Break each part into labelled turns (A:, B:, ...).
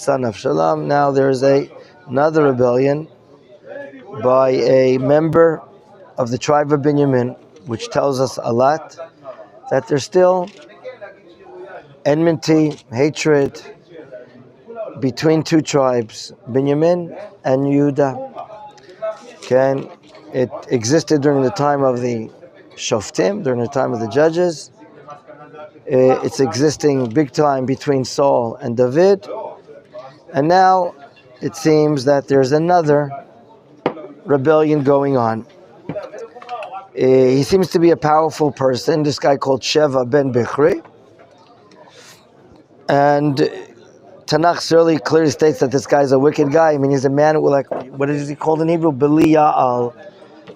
A: son Avshalom. Now there's another rebellion by a member of the tribe of Benjamin, which tells us a lot, that there's still enmity, hatred between two tribes, Benjamin and Yehuda. It existed during the time of the Shoftim, during the time of the judges. It's existing big time between Saul and David. And now it seems that there's another rebellion going on. He seems to be a powerful person, this guy called Sheva ben Bichri. And Tanakh really clearly states that this guy's a wicked guy. I mean, he's a man with, like, what is he called in Hebrew? Belial.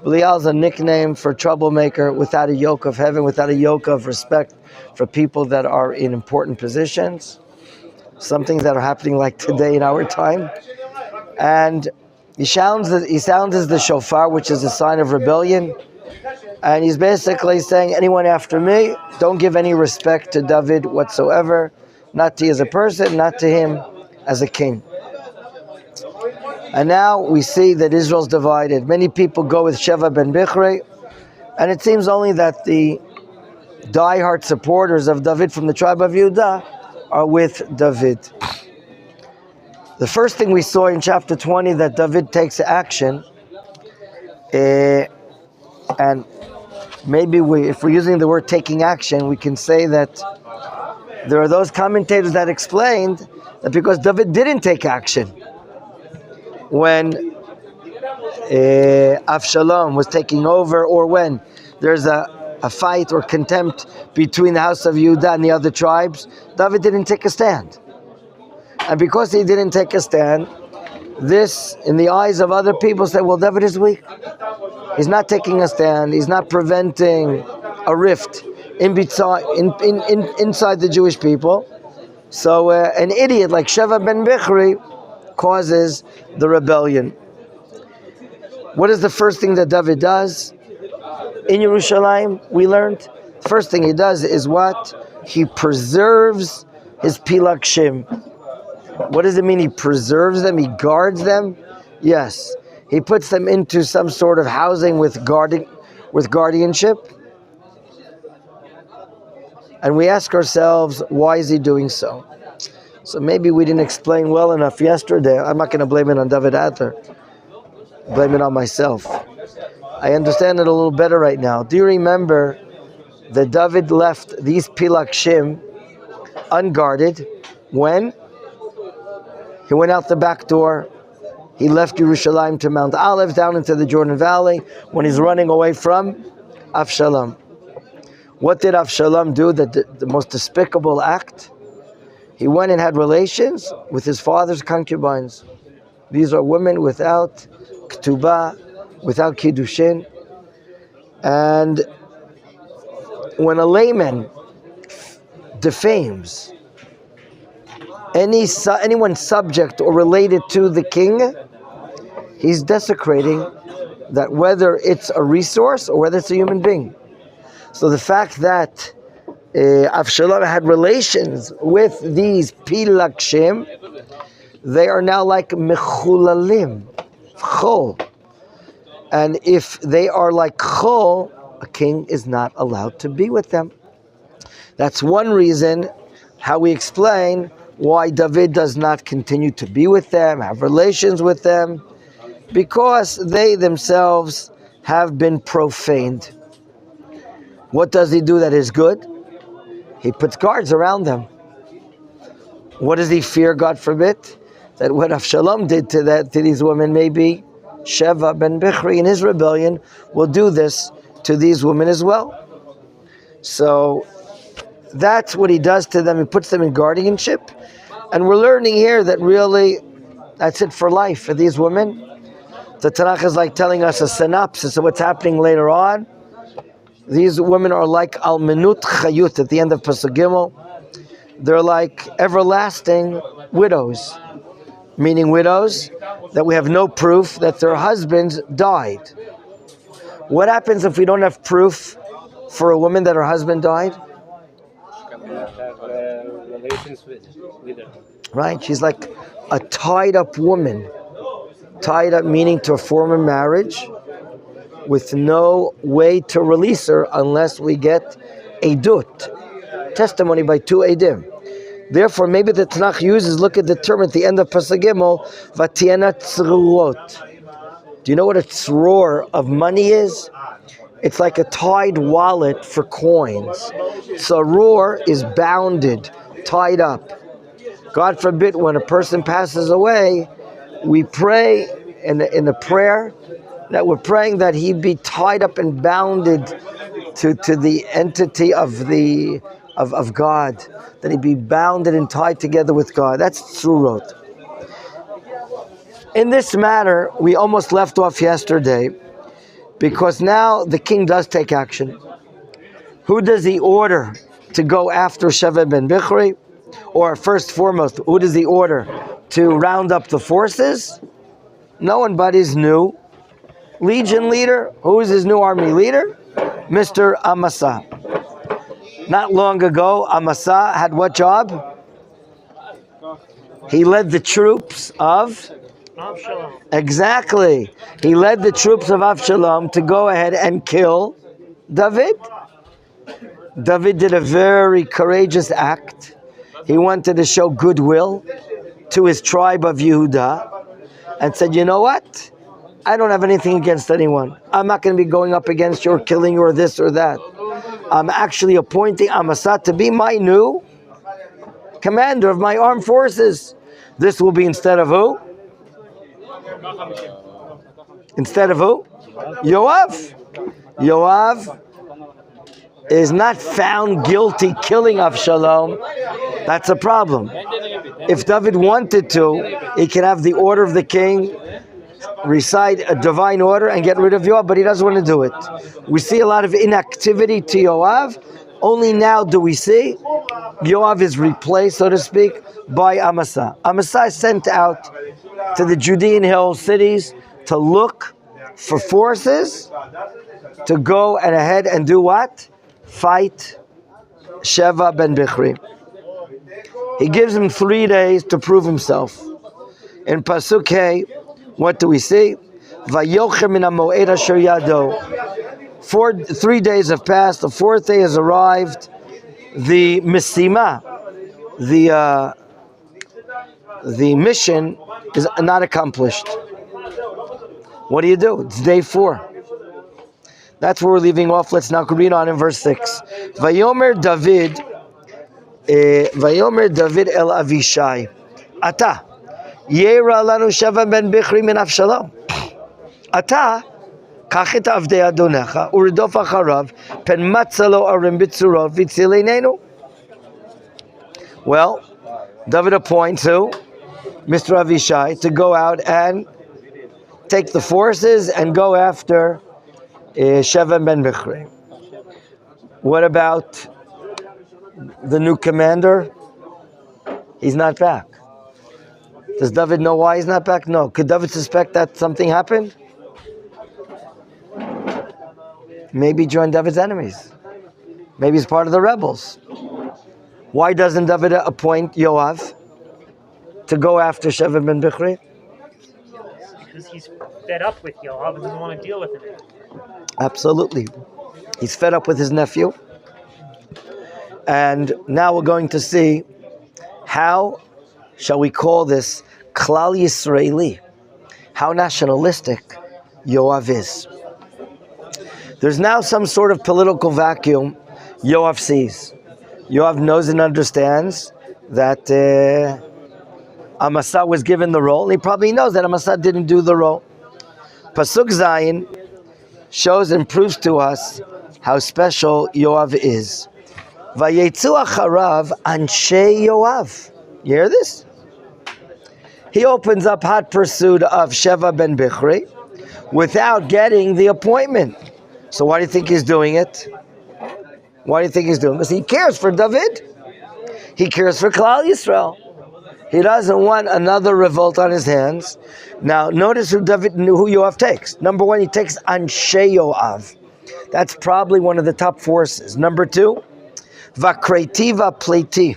A: Belial is a nickname for troublemaker, without a yoke of heaven, without a yoke of respect for people that are in important positions. Some things that are happening like today in our time. And he sounds as the shofar, which is a sign of rebellion. And he's basically saying, anyone after me, don't give any respect to David whatsoever. Not to him as a person, not to him as a king. And now we see that Israel's divided. Many people go with Sheva ben Bichri, and it seems only that the diehard supporters of David from the tribe of Yehuda are with David. The first thing we saw in chapter 20, that David takes action, and maybe if we're using the word taking action, we can say that there are those commentators that explained that because David didn't take action when Avshalom was taking over, or when there's a fight or contempt between the house of Yehuda and the other tribes, David didn't take a stand. And because he didn't take a stand, this, in the eyes of other people, say, well, David is weak. He's not taking a stand. He's not preventing a rift inside the Jewish people. So an idiot like Sheva ben Bichri causes the rebellion. What is the first thing that David does? In Yerushalayim, we learned, the first thing he does is what? He preserves his pilakshim. What does it mean he preserves them? He guards them? Yes. He puts them into some sort of housing with guardianship. And we ask ourselves, why is he doing so? So maybe we didn't explain well enough yesterday. I'm not going to blame it on David Adler. Blame it on myself. I understand it a little better right now. Do you remember that David left these pilakshim unguarded when? He went out the back door. He left Yerushalayim to Mount Olive, down into the Jordan Valley, when he's running away from Avshalom. What did Avshalom do? The most despicable act? He went and had relations with his father's concubines. These are women without ketubah, without kiddushin. And when a layman defames anyone subject or related to the king, he's desecrating that, whether it's a resource or whether it's a human being. So the fact that Avshalom had relations with these pilakshim, they are now like mechulalim, chol. And if they are like chol, a king is not allowed to be with them. That's one reason how we explain why David does not continue to be with them, have relations with them, because they themselves have been profaned. What does he do that is good? He puts guards around them. What does he fear, God forbid? That what Avshalom did to these women, maybe Sheva ben Bichri in his rebellion will do this to these women as well. So that's what he does to them. He puts them in guardianship. And we're learning here that really that's it for life for these women. The Tanakh is like telling us a synopsis of what's happening later on. These women are like almenut chayut at the end of Pasuk Gimel. They're like everlasting widows, meaning widows that we have no proof that their husbands died. What happens if we don't have proof for a woman that her husband died?
B: Relations with her.
A: Right, she's like a tied up woman, tied up meaning to a former marriage, with no way to release her unless we get edut, testimony by two edim. Therefore, maybe the Tanakh uses, look at the term at the end of Pasuk Gimel, Vatiena tzruot. Do you know what a tzror of money is? It's like a tied wallet for coins. So roar is bounded, tied up. God forbid, when a person passes away, we pray in the prayer that we're praying that he be tied up and bounded to the entity of God, that he be bounded and tied together with God. That's tzurot. In this matter, we almost left off yesterday, because now the king does take action. Who does he order to go after Sheva ben Bichri? Or first foremost, who does he order to round up the forces? No one but his new legion leader. Who is his new army leader? Mr. Amasa. Not long ago, Amasa had what job? He led the troops of
B: Avshalom.
A: Exactly. He led the troops of Avshalom to go ahead and kill David. David did a very courageous act. He wanted to show goodwill to his tribe of Yehuda and said, you know what? I don't have anything against anyone. I'm not going to be going up against you or killing you or this or that. I'm actually appointing Amasa to be my new commander of my armed forces. This will be instead of who? Instead of who? Yoav. Yoav is not found guilty killing Avshalom. That's a problem. If David wanted to, he can have the order of the king, recite a divine order and get rid of Yoav, but he doesn't want to do it. We see a lot of inactivity to Yoav. Only now do we see Yoav is replaced, so to speak, by Amasa. Amasa is sent out to the Judean hill cities to look for forces to go and ahead and do what? Fight Sheva ben Bichri. He gives him 3 days to prove himself. In Pasuk Hey, what do we see? Vayochem min hamoed asher yado. 3 days have passed. The 4th day has arrived. The misima, the mission is not accomplished. What do? It's day 4. That's where we're leaving off. Let's now read on in verse 6. Vayomer David el Avishai, Ata yera lanu Sheva ben Bichri min Avshalom. Ata קח את עבדי אדונך ורדוף אחריו פן מצא לו ערים בצורות והציל עינינו. Well, David appoints who? Mr. Avishai to go out and take the forces and go after Sheva ben Bichri. What about the new commander? He's not back. Does David know why he's not back? No. Could David suspect that something happened? Maybe he joined David's enemies. Maybe he's part of the rebels. Why doesn't David appoint Yoav to go after Sheva ben Bichri?
B: Because he's fed up with Yoav and doesn't want to deal with him.
A: Absolutely. He's fed up with his nephew. And now we're going to see how, shall we call this, Klal Yisraeli, how nationalistic Yoav is. There's now some sort of political vacuum Yoav sees. Yoav knows and understands that Amasa was given the role, and he probably knows that Amasa didn't do the role. Pasuk Zayin shows and proves to us how special Yoav is. Vayetzu acharav anshe Yoav. You hear this? He opens up hot pursuit of Sheva ben Bichri without getting the appointment. So why do you think he's doing it? Why do you think he's doing this? He cares for David. He cares for Klal Yisrael. He doesn't want another revolt on his hands. Now, notice who Yoav takes. Number 1, he takes Anshe Yoav. That's probably one of the top forces. Number 2, Vakretiva Pleiti.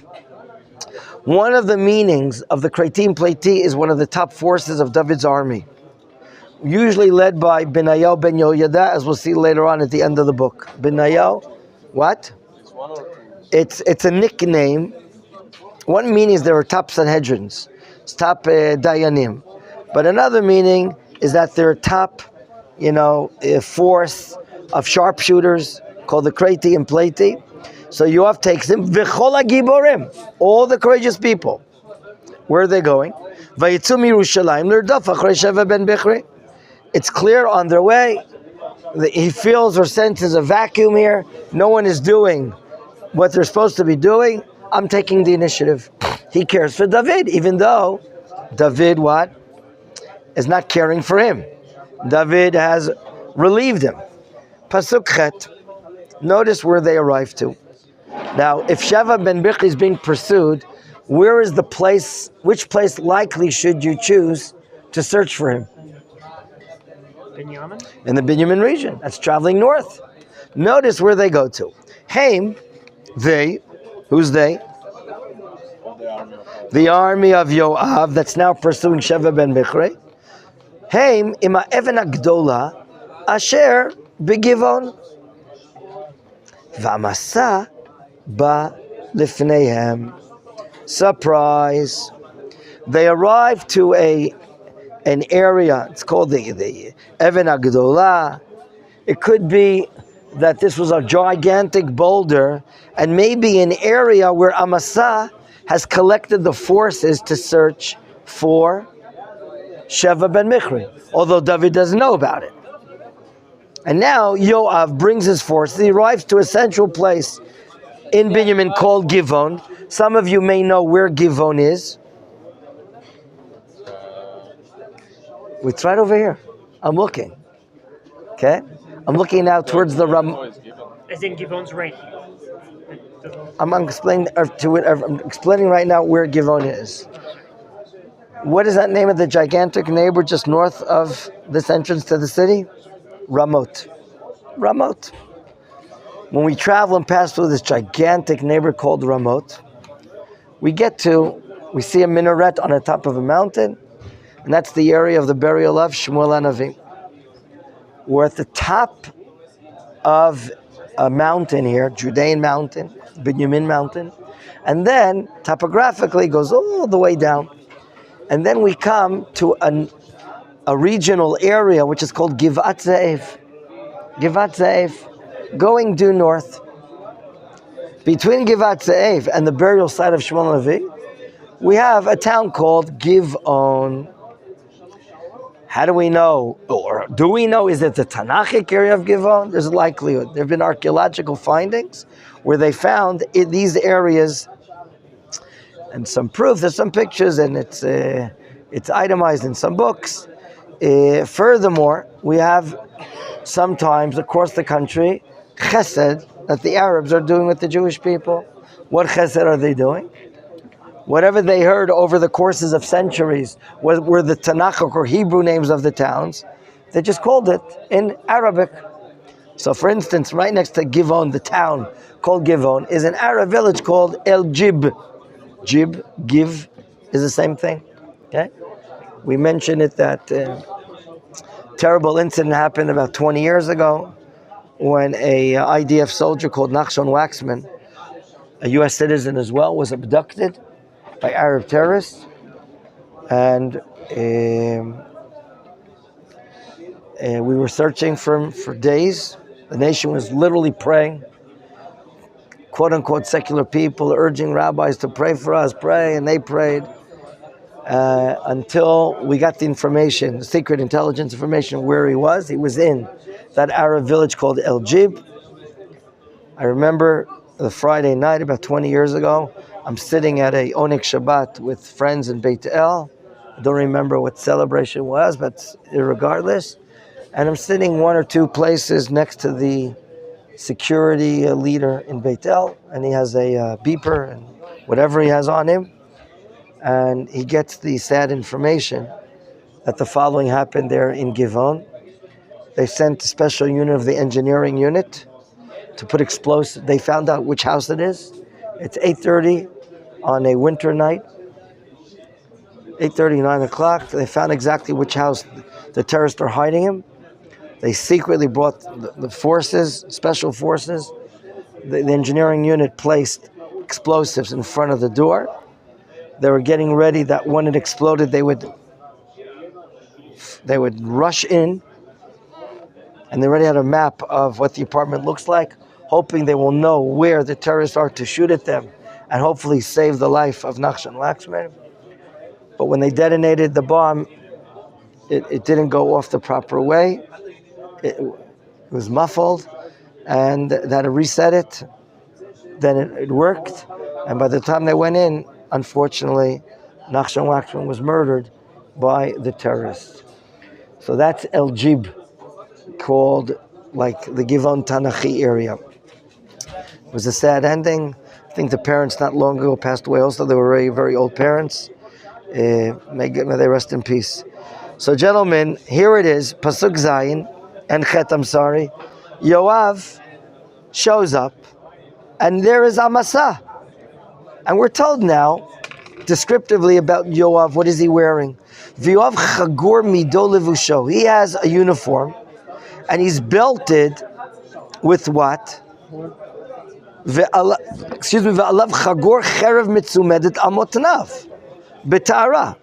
A: One of the meanings of the Kretim Pleiti is one of the top forces of David's army, usually led by Benayahu ben Yoyada, as we'll see later on at the end of the book. Benayahu, what? It's a nickname. One meaning is they were top Sanhedrins, top Dayanim. But another meaning is that they're top, force of sharpshooters called the Kreti and Pleiti. So Yoav takes him, V'chol HaGiborim, all the courageous people. Where are they going? Vayitzu miYerushalayim l'Rdof achrei Sheva ben Bichri. It's clear on their way. He feels or senses a vacuum here. No one is doing what they're supposed to be doing. I'm taking the initiative. He cares for David, even though David, is not caring for him. David has relieved him. Pasuk Chet. Notice where they arrive to. Now, if Sheva ben Bichri is being pursued, where is the place, which place likely should you choose to search for him?
B: Binyamin?
A: In the Binyamin region. That's traveling north. Notice where they go to. Haim, they, who's they? The army of Yoav that's now pursuing Sheva ben Bichri. Haim, ima even agdola, asher begivon. V'amasa ba lifneihem. Surprise. They arrive to an area, it's called the Even Agdola. It could be that this was a gigantic boulder, and maybe an area where Amasa has collected the forces to search for Sheva ben Bichri, although David doesn't know about it. And now Yoav brings his forces. He arrives to a central place in Binyamin called Givon. Some of you may know where Givon is. It's right over here. I'm looking. Okay? I'm looking now towards the Ram.
B: As in Givon's right.
A: I'm explaining I'm explaining right now where Givon is. What is that name of the gigantic neighbor just north of this entrance to the city? Ramot. Ramot. When we travel and pass through this gigantic neighborhood called Ramot, we see a minaret on the top of a mountain, and that's the area of the burial of Shmuel HaNavi. We're at the top of a mountain here, Judean mountain, Binyamin mountain, and then topographically goes all the way down. And then we come to a regional area which is called Givat Ze'ev. Givat Ze'ev, going due north. Between Givat Ze'ev and the burial site of Shmuel HaNavi, we have a town called Givon. How do we know, or do we know, is it the Tanakhic area of Givon? There's a likelihood. There have been archaeological findings where they found in these areas, and some proof, there's some pictures, and it's itemized in some books. Furthermore, we have sometimes across the country chesed that the Arabs are doing with the Jewish people. What chesed are they doing? Whatever they heard over the courses of centuries were the Tanakh or Hebrew names of the towns, they just called it in Arabic. So for instance, right next to Givon, the town called Givon, is an Arab village called El Jib. Jib, give, is the same thing. Okay? We mentioned it that terrible incident happened about 20 years ago when a IDF soldier called Machon Meir, a U.S. citizen as well, was abducted by Arab terrorists, and we were searching for him for days. The nation was literally praying, quote-unquote secular people urging rabbis to pray for us, pray, and they prayed until we got the information, the secret intelligence information, where he was. He was in that Arab village called El Jib. I remember the Friday night about 20 years ago, I'm sitting at a Onik Shabbat with friends in Beit El. I don't remember what celebration was, but regardless. And I'm sitting one or two places next to the security leader in Beit El, and he has a beeper and whatever he has on him. And he gets the sad information that the following happened there in Givon. They sent a special unit of the engineering unit to put explosives. They found out which house it is. It's 8:30 on a winter night, 8:30, 9 o'clock. They found exactly which house the terrorists are hiding him. They secretly brought the forces, special forces. The engineering unit placed explosives in front of the door. They were getting ready that when it exploded, they would rush in, and they already had a map of what the apartment looks like, hoping they will know where the terrorists are to shoot at them and hopefully save the life of Menachem Listman. But when they detonated the bomb, it didn't go off the proper way. It was muffled, and they had to reset it. Then it worked, and by the time they went in, unfortunately, Menachem Listman was murdered by the terrorists. So that's El Jib, called like the Givon Tanachi area. It was a sad ending. I think the parents not long ago passed away also. They were very, very old parents. May they rest in peace. So gentlemen, here it is, Pasuk Zayin, and Chet, I'm sorry. Yoav shows up, and there is Amasa. And we're told now, descriptively about Yoav, what is he wearing? Yoav chagur mido levusho. He has a uniform, and he's belted with what? Ve'alav chagor cherev mitzumedet amotnav betara.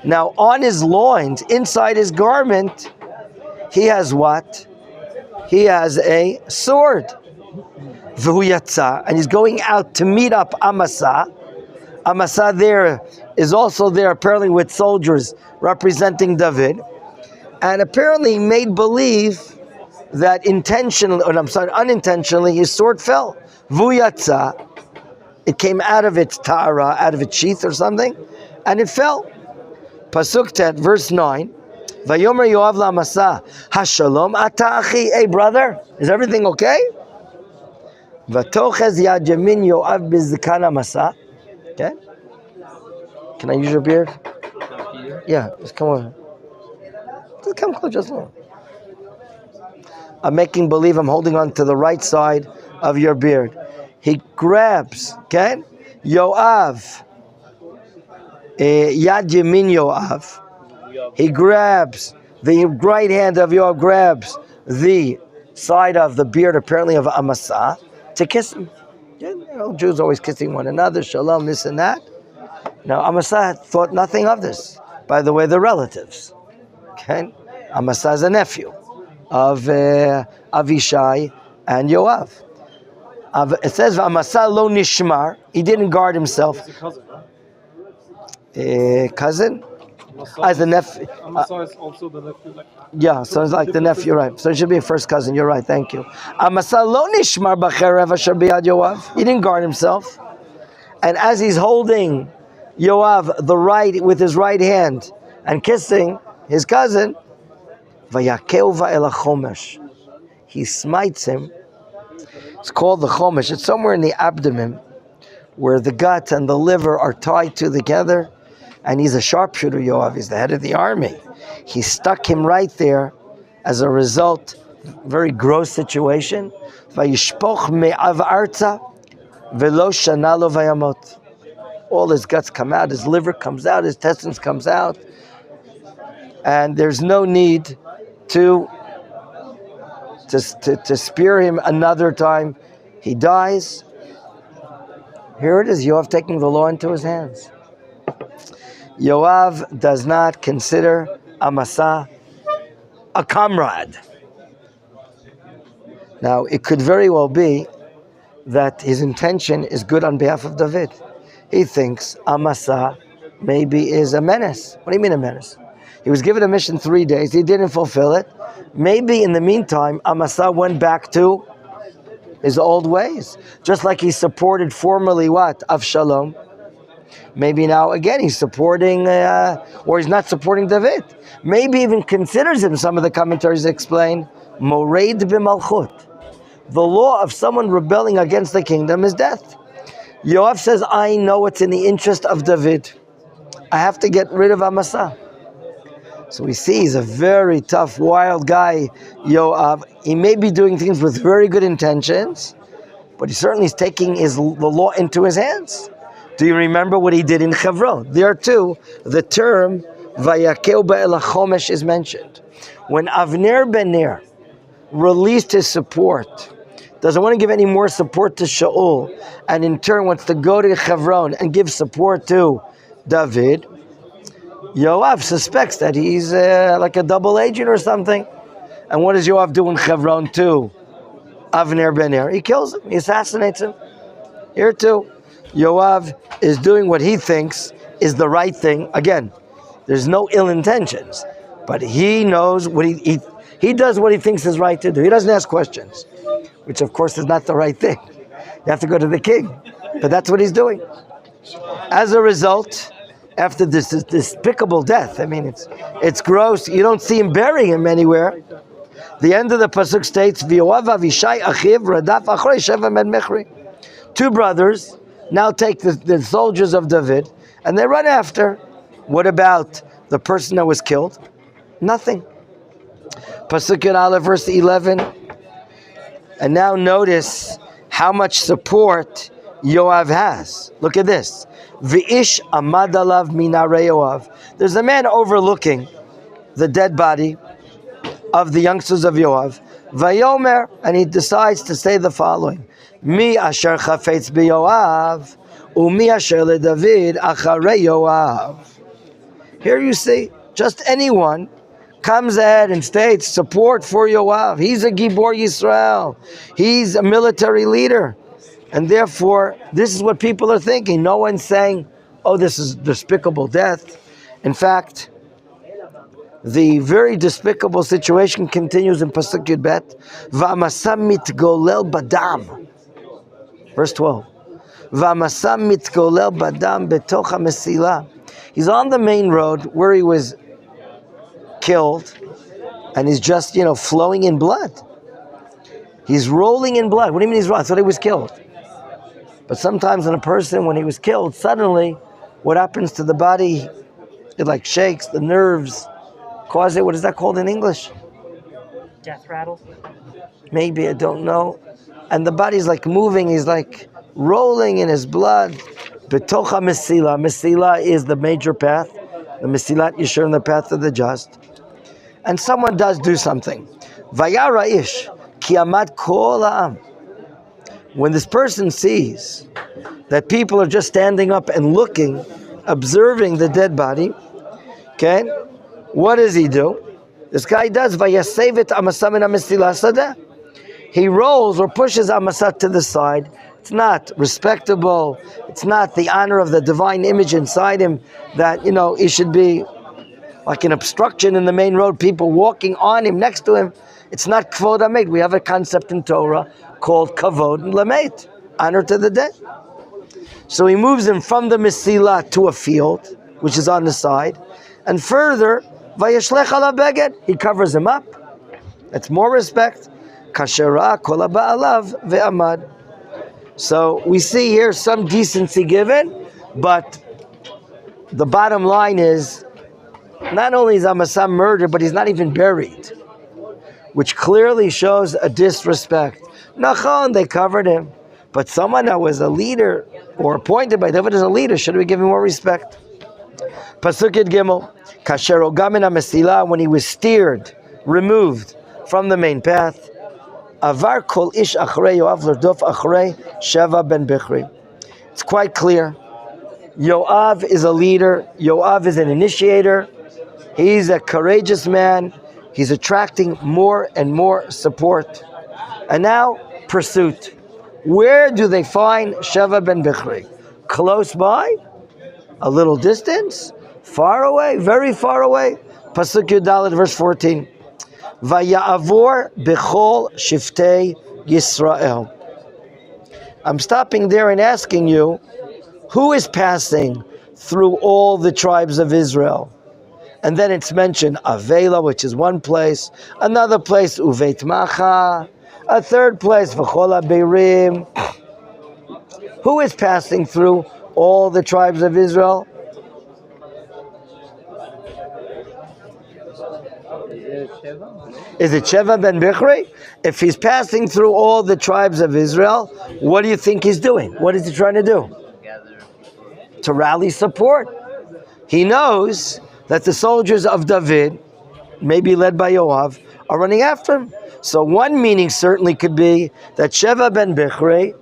A: Now on his loins, inside his garment, he has what? He has a sword. V'hu yatsa, and he's going out to meet up Amasa. Amasa there is also there apparently with soldiers representing David, and apparently he made believe that unintentionally, his sword fell. Vuyatza, it came out of its ta'ara, out of its sheath or something, and it fell. Pasuk Tet, verse 9. Vayomer Yoav la'amasa, hashalom ata achi. Hey brother, is everything okay? Vatochez yad yamin Yoav bizkan amasa. Okay? Can I use your beard? Yeah, just come over. Just come close, just a little. I'm making believe I'm holding on to the right side of your beard. He grabs, okay? Yoav. Yad Yamin Yoav. He grabs, the right hand of Yoav grabs the side of the beard, apparently of Amasa, to kiss him. Jews always kissing one another, shalom, this and that. Now, Amasa thought nothing of this. By the way, they're relatives. Okay? Amasa is a nephew of Avishai and Yoav. It says, Amasa lo nishmar. He didn't guard himself.
C: He's a
A: Cousin? As the nephew.
C: Amasa is also the nephew.
A: Yeah, so it's like the nephew, you're right. So it should be a first cousin, you're right, thank you. Amasa lo nishmar b'cherev asher biyad Yoav. He didn't guard himself. And as he's holding Yoav with his right hand and kissing his cousin, vayakeu va'el chomesh. He smites him. It's called the chomesh. It's somewhere in the abdomen where the gut and the liver are tied together. And he's a sharpshooter, Yoav. He's the head of the army. He stuck him right there. As a result, very gross situation. Vayishpoch me'av arza velo shana lo vayamot. All his guts come out, his liver comes out, his intestines comes out. And there's no need to spear him another time. He dies. Here it is, Yoav taking the law into his hands. Yoav does not consider Amasa a comrade. Now, it could very well be that his intention is good on behalf of David. He thinks Amasa maybe is a menace. What do you mean a menace? He was given a mission 3 days. He didn't fulfill it. Maybe in the meantime, Amasa went back to his old ways. Just like he supported formerly what? Avshalom. Maybe now again he's supporting, or he's not supporting David. Maybe even considers him, some of the commentaries explain, Moreid b'malchut. The law of someone rebelling against the kingdom is death. Yoav says, I know it's in the interest of David. I have to get rid of Amasa. So we see he's a very tough, wild guy, Yoav. He may be doing things with very good intentions, but he certainly is taking the law into his hands Do you remember what he did in Hebron? There too, the term Vayakeu ba'el HaChomesh is mentioned. When Avner ben Ner released his support, doesn't want to give any more support to Shaul, and in turn wants to go to Hebron and give support to David, Yoav suspects that he's like a double agent or something. And what does Yoav do in Hebron to Avner ben Ner? He kills him, he assassinates him. Here too, Yoav is doing what he thinks is the right thing. Again, there's no ill intentions, but he knows what he does what he thinks is right to do. He doesn't ask questions, which of course is not the right thing. You have to go to the king, but that's what he's doing. As a result, after this despicable death, I mean, it's gross. You don't see him bury him anywhere. The end of the pasuk states, "V'yoav avishai achiv radaf achrei sheva ben mechri." Two brothers now take the soldiers of David and they run after. What about the person that was killed? Nothing. Pasuk Yud Aleph, verse 11. And now notice how much support Yoav has. Look at this. V'ish amad alav minarei Yoav. There's a man overlooking the dead body of the youngsters of Yoav. Vayomer, and he decides to say the following: Mi asher chafetz b'Yoav, umi asher leDavid acharei Yoav. Here you see, just anyone comes ahead and states support for Yoav. He's a Gibor Yisrael. He's a military leader. And therefore, this is what people are thinking. No one's saying, oh, this is despicable death. In fact, the very despicable situation continues in Pasuk Yud Bet. V'amasam mitgolel badam. Verse 12. V'amasam mitgolel badam betoch ha'mesila. He's on the main road where he was killed, and he's just, flowing in blood. He's rolling in blood. What do you mean he's rolling? I thought he was killed. But sometimes in a person, when he was killed, suddenly, what happens to the body? It like shakes, the nerves cause it. What is that called in English?
B: Death rattle?
A: Maybe, I don't know. And the body's like moving, he's like rolling in his blood. Betocha Mesila. Mesila is the major path. The Mesilat Yeshur, the path of the just. And someone does do something. Vayara ish ki amad kol ha'am. When this person sees that people are just standing up and looking, observing the dead body, okay, what does he do? This guy does vayasevet amasam min ha'mesila sadeh. He rolls or pushes Amasat to the side. It's not respectable. It's not the honor of the divine image inside him that, it should be like an obstruction in the main road, people walking on him, next to him. It's not Kvod HaMet. We have a concept in Torah called Kavod Lamet, honor to the dead. So he moves him from the Mesila to a field, which is on the side. And further, Vayashlech alav beged, he covers him up. That's more respect. Kashera kol ba'alav ve'amad. So we see here some decency given, but the bottom line is, not only is Amasam murdered, but he's not even buried, which clearly shows a disrespect. Nachon, they covered him, but someone that was a leader or appointed by David as a leader, should we give him more respect? Pasuk Yud Gimel, Kasher Ogamin HaMesila, when he was steered, removed from the main path, Avar kol ish achrei Yoav l'rdof achrei Sheva ben Bichri. It's quite clear. Yoav is a leader. Yoav is an initiator. He's a courageous man. He's attracting more and more support. And now, pursuit. Where do they find Sheva ben Bichri? Close by? A little distance? Far away? Very far away? Pasuk Yud Dalet, verse 14. Vaya'avor bechol shiftei Yisrael. I'm stopping there and asking you, who is passing through all the tribes of Israel? And then it's mentioned Avela, which is one place, another place Uveit Macha, a third place V'chol HaBeirim. Who is passing through all the tribes of Israel? Is it Sheva ben Bichri? If he's passing through all the tribes of Israel, what do you think he's doing? What is he trying to do? to rally support. He knows that the soldiers of David, maybe led by Yoav, are running after him. So one meaning certainly could be that Sheva ben Bichri,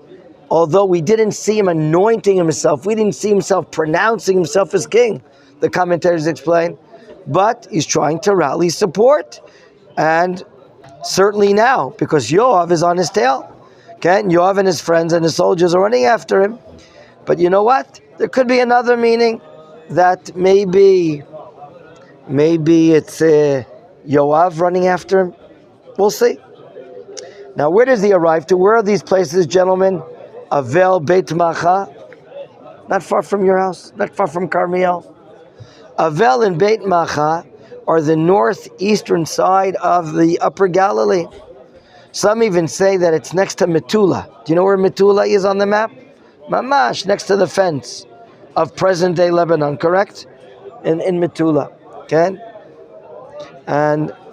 A: although we didn't see him anointing himself, we didn't see himself pronouncing himself as king, the commentators explain, but he's trying to rally support. And certainly now, because Yoav is on his tail. Okay, and Yoav and his friends and his soldiers are running after him. But you know what? There could be another meaning, that maybe it's Yoav running after him. We'll see. Now, where does he arrive to? Where are these places, gentlemen? Avel, Beit Macha, not far from your house, not far from Carmiel. Avel and Beit Macha are the northeastern side of the Upper Galilee. Some even say that it's next to Metula. Do you know where Metula is on the map? Mamash, next to the fence of present-day Lebanon, correct? In Metula, okay?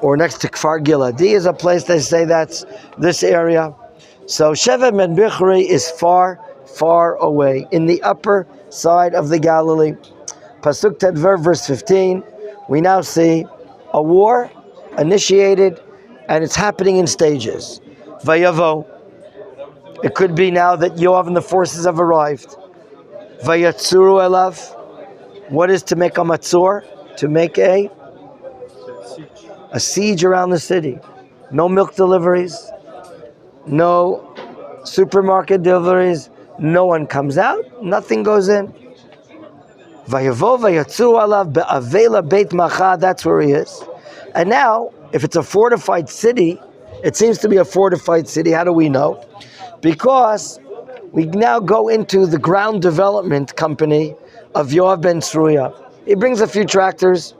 A: Or next to Kfar Giladi is a place they say that's this area. So Sheva ben Bichri is far, far away in the upper side of the Galilee. Pasuk Tedver, verse 15, we now see a war initiated, and it's happening in stages. Vayavo. It could be now that Yoav and the forces have arrived. Vayatsuru elav. What is to make a matzor? To make a siege around the city. No milk deliveries, no supermarket deliveries, no one comes out, nothing goes in. Vayavo vayatsuru elav be'avela beit macha, that's where he is. And now, if it's a fortified city, it seems to be a fortified city. How do we know? Because we now go into the ground development company of Yoav ben Tzruya. He brings a few tractors,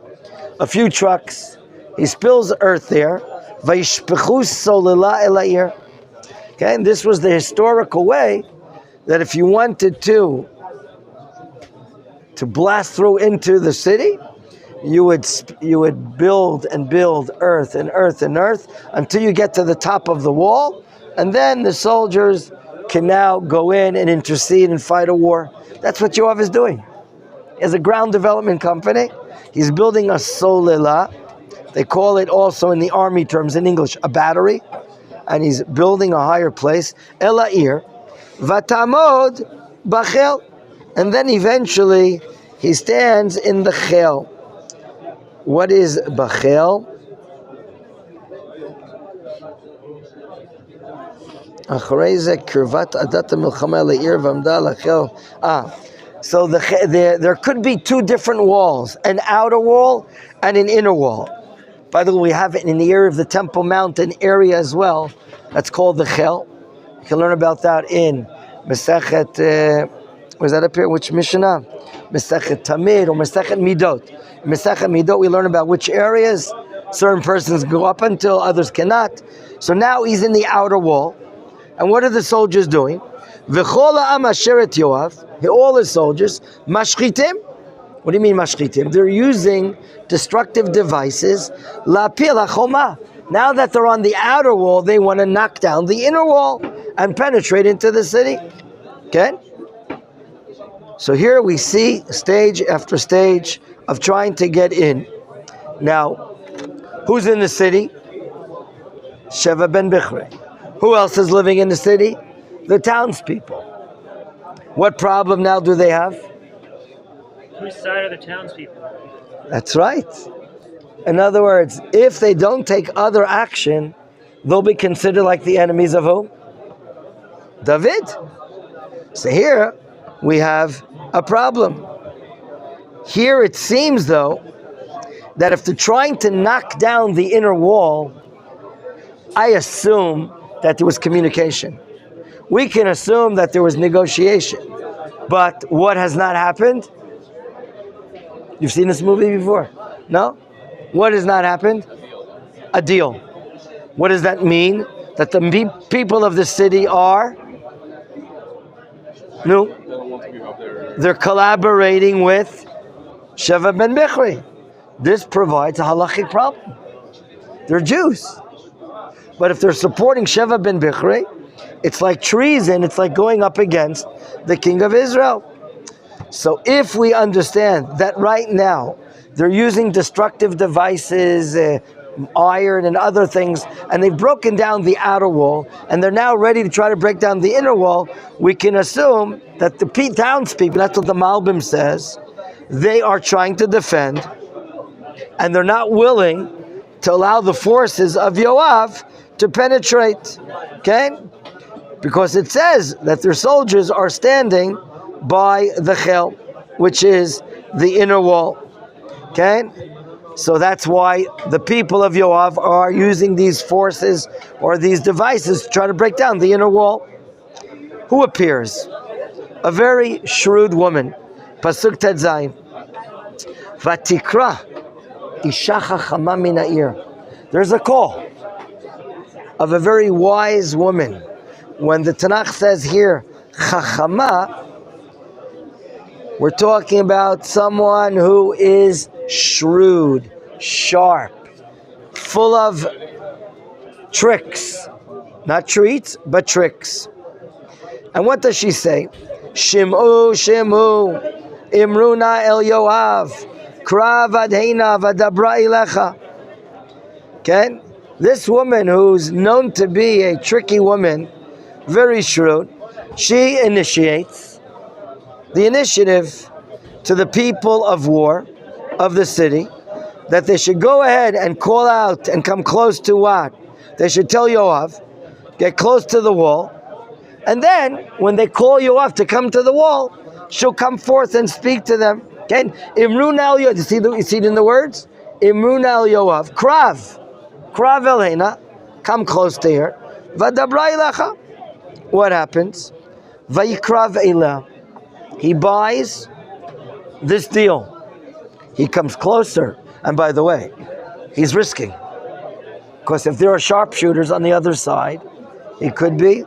A: a few trucks. He spills earth there. Vayishpechu solila el ha'ir. Okay, and this was the historical way that if you wanted to blast through into the city, you would build and build earth and earth and earth until you get to the top of the wall, and then the soldiers can now go in and intercede and fight a war. That's what Yoav is doing. He has a ground development company. He's building a solila. They call it also in the army terms in English a battery, and he's building a higher place. El ha'ir vatamod bachel, and then eventually he stands in the chel. What is Bachel? So there could be two different walls, an outer wall and an inner wall. By the way, we have it in the area of the Temple Mountain area as well. That's called the Chel. You can learn about that in Mesechet, was that up here? Which Mishnah? Mesechet Tamid or Mesechet Midot. In Mesechet Midot, we learn about which areas certain persons go up until, others cannot. So now he's in the outer wall. And what are the soldiers doing? V'chol ha'am asher et Yoav, all the soldiers, mashchitim. What do you mean mashchitim? They're using destructive devices. La'pil ha'choma. Now that they're on the outer wall, they want to knock down the inner wall and penetrate into the city. Okay? So here we see stage after stage of trying to get in. Now, who's in the city? Sheva ben Bichri. Who else is living in the city? The townspeople. What problem now do they have?
B: Whose side are the townspeople?
A: That's right. In other words, if they don't take other action, they'll be considered like the enemies of who? David. So here we have a problem. Here it seems, though, that if they're trying to knock down the inner wall, I assume that there was communication. We can assume that there was negotiation. But what has not happened? You've seen this movie before? No? What has not happened? A deal. What does that mean? That the people of the city are? No. They're collaborating with Sheva ben Bichri. This provides a halachic problem. They're Jews. But if they're supporting Sheva ben Bichri, it's like treason, it's like going up against the king of Israel. So if we understand that right now they're using destructive devices, iron and other things, and they've broken down the outer wall, and they're now ready to try to break down the inner wall, we can assume that the townspeople, that's what the Malbim says, they are trying to defend, and they're not willing to allow the forces of Yoav to penetrate, okay? Because it says that their soldiers are standing by the Chel, which is the inner wall, okay? So that's why the people of Yoav are using these forces or these devices to try to break down the inner wall. Who appears? A very shrewd woman. Pasuk Tet Zayin. Vatikra isha chachama min ha'ir. There's a call of a very wise woman. When the Tanakh says here, chachama, we're talking about someone who is shrewd, sharp, full of tricks. Not treats, but tricks. And what does she say? Shim'u, Shim'u, Imruna el Yoav, Kra vadheina vadabra ilecha. Okay? This woman who's known to be a tricky woman, very shrewd, she initiates the initiative to the people of war, of the city, that they should go ahead and call out and come close to what? They should tell Yoav, get close to the wall, and then when they call Yoav to come to the wall, she'll come forth and speak to them. Okay? Imrun al Yoav, you see it in the words? Imrun al Yoav, Krav elena, come close to her. Vadabra ilacha. What happens? Vayikrav elah. He buys this deal. He comes closer, and by the way, he's risking. Because if there are sharpshooters on the other side, he could be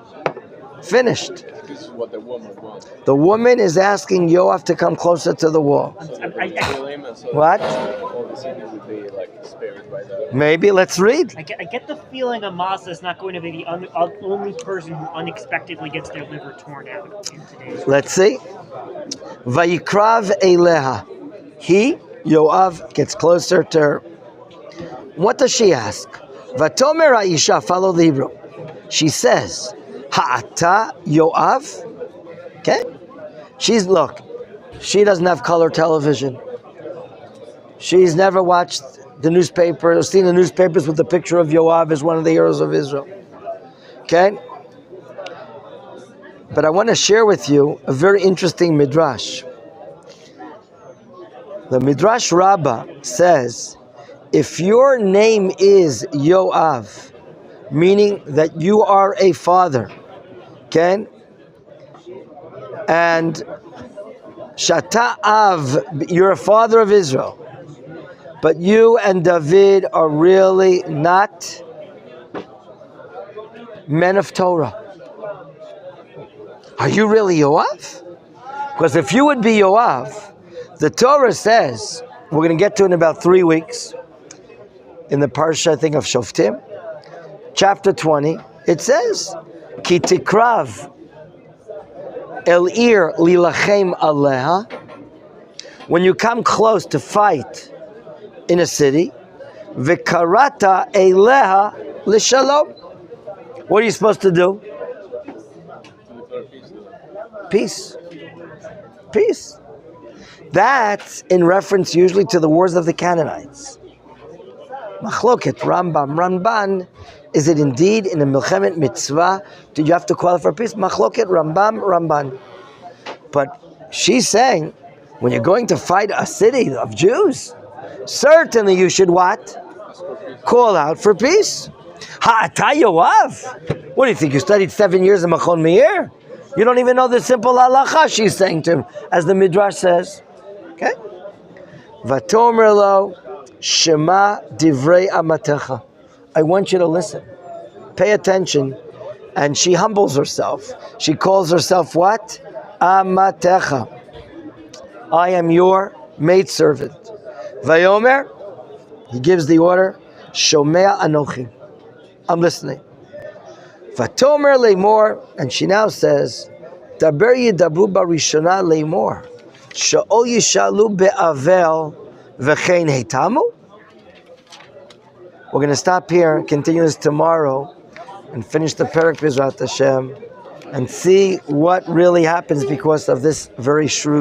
A: finished.
C: This is what the woman wants.
A: The woman is asking Yoav to come closer to the wall. What?
C: All the city would be like spared by the...
A: Maybe, let's read.
B: I get the feeling Amasa is not going to be the only person who unexpectedly gets their liver torn out in today's.
A: Let's see. Vayikrav eleha. He, Yoav, gets closer to her. What does she ask? Vatomer ha'isha, follow the Hebrew. She says, Ha'ata Yoav? Okay? Look, she doesn't have color television. She's never watched the newspaper, or seen the newspapers with the picture of Yoav as one of the heroes of Israel. Okay? But I want to share with you a very interesting midrash. The Midrash Rabbah says, if your name is Yoav, meaning that you are a father, okay? And Shata Av, you're a father of Israel, but you and David are really not men of Torah. Are you really Yoav? Because if you would be Yoav, the Torah says, we're going to get to it in about 3 weeks, in the parsha, I think, of Shoftim, chapter 20, it says, Ki tikrav el ir lilachem aleha. When you come close to fight in a city, v'karata eleha l'shalom. What are you supposed to do? Peace. Peace. That's in reference usually to the wars of the Canaanites. Machloket, Ramban, is it indeed in a Milchemet mitzvah? Do you have to qualify for peace? Machloket, Ramban. But she's saying, when you're going to fight a city of Jews, certainly you should what? Call out for peace. Ha'ata Yoav. What do you think? You studied 7 years in Machon Meir? You don't even know the simple halacha, she's saying to him, as the Midrash says. Okay? Vatomer lo Shema divrei amatecha. I want you to listen. Pay attention. And she humbles herself. She calls herself what? Amatecha. I am your maidservant. Vayomer, he gives the order, Shomea anochi. I'm listening. Vatomer leimor, and she now says, Daber yidabru barishona leimor. Sha'o yishalu be'avel v'chein heitamu. We're going to stop here, continue this tomorrow, and finish the Perek B'ezrat Hashem, and see what really happens because of this very shrewd